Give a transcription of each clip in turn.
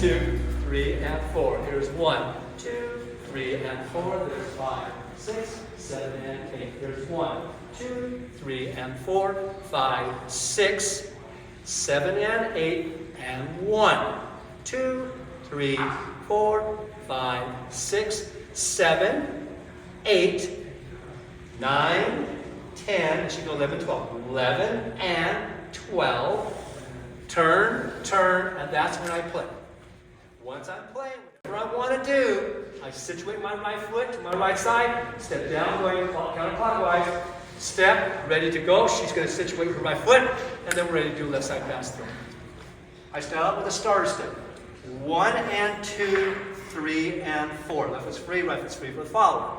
2, 3, and 4. Here's 1, 2, 3, and 4. There's 5, 6, 7, and 8. There's 1, 2, 3, and 4, 5, 6, 7, and 8, and 1, 2, 3, 4, 5, 6, 7, 8, 9, 10, and she go 11, 12. 11 and 12. Turn, turn, and that's when I play. Once I'm playing, whatever I want to do, I situate my right foot to my right side, step down, going counterclockwise, step, ready to go. She's going to situate her right foot, and then we're ready to do left side pass through. I start out with a starter step. 1 and 2, 3 and 4. Left foot's free, right foot's free for the follower.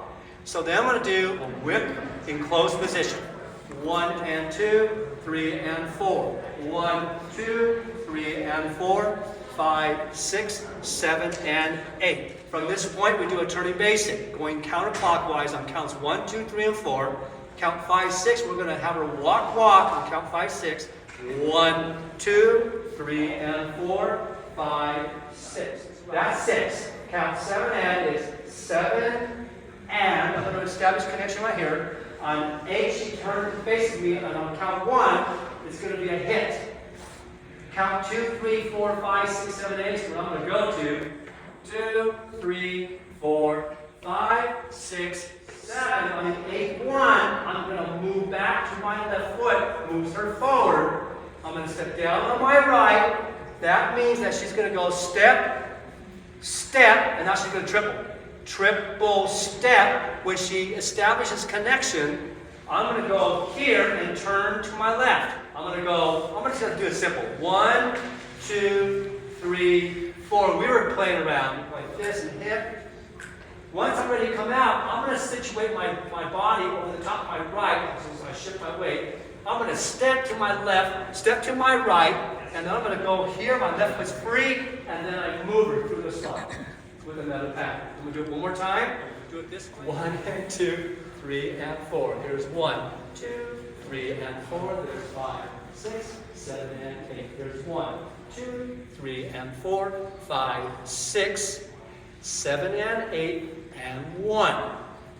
So then I'm going to do a whip in close position. 1 and 2, 3 and 4. 1, 2, 3 and 4, 5, 6, 7, and 8. From this point, we do a turning basic, going counterclockwise on counts 1, 2, 3, and 4. Count 5, 6, we're going to have her walk on count 5, 6. 1, 2, 3, and 4, 5, 6. That's 6. Count 7 and is 7 and. I'm going to establish connection right here. On 8, she turns and faces me, and on count 1, it's going to be a hit. Count 2, 3, 4, 5, 6, 7, 8 is what I'm going to go to. 2, 3, 4, 5, 6, 7. On the 8th one, I'm going to move back to my left foot, moves her forward. I'm going to step down on my right. That means that she's going to go step, step, and now she's going to triple. Triple step, when she establishes connection. I'm going to go here and turn to my left. I'm just going to do it simple. 1, 2, 3, 4. We were playing around like this and hip. Once I'm ready to come out, I'm going to situate my body over the top of my right, so I shift my weight. I'm going to step to my left, step to my right, and then I'm going to go here. My left foot's free, and then I move her through the slide with another pattern. We'll do it one more time. Do it this way. 1 and 2, 3 and 4. Here's 1, 2, 3 and 4. There's 5, 6, 7, and 8. There's 1, 2, 3 and 4, 5, 6, 7 and 8, and 1,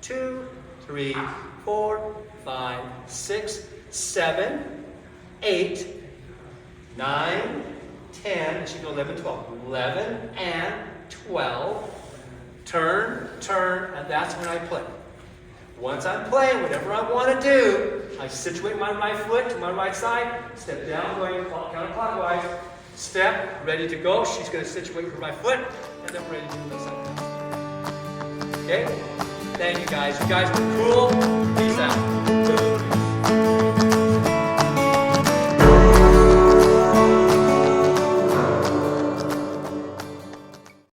2, 3, 4, 5, 6, 7, 8, 9, 10, and she go 11, 12. 11 and 12. Turn, turn, and that's when I play. Once I'm playing, whatever I want to do, I situate my right foot to my right side, step down, going counterclockwise, step, ready to go. She's going to situate her right foot, and then we're ready to do the left side pass. Okay? Thank you guys. You guys were cool.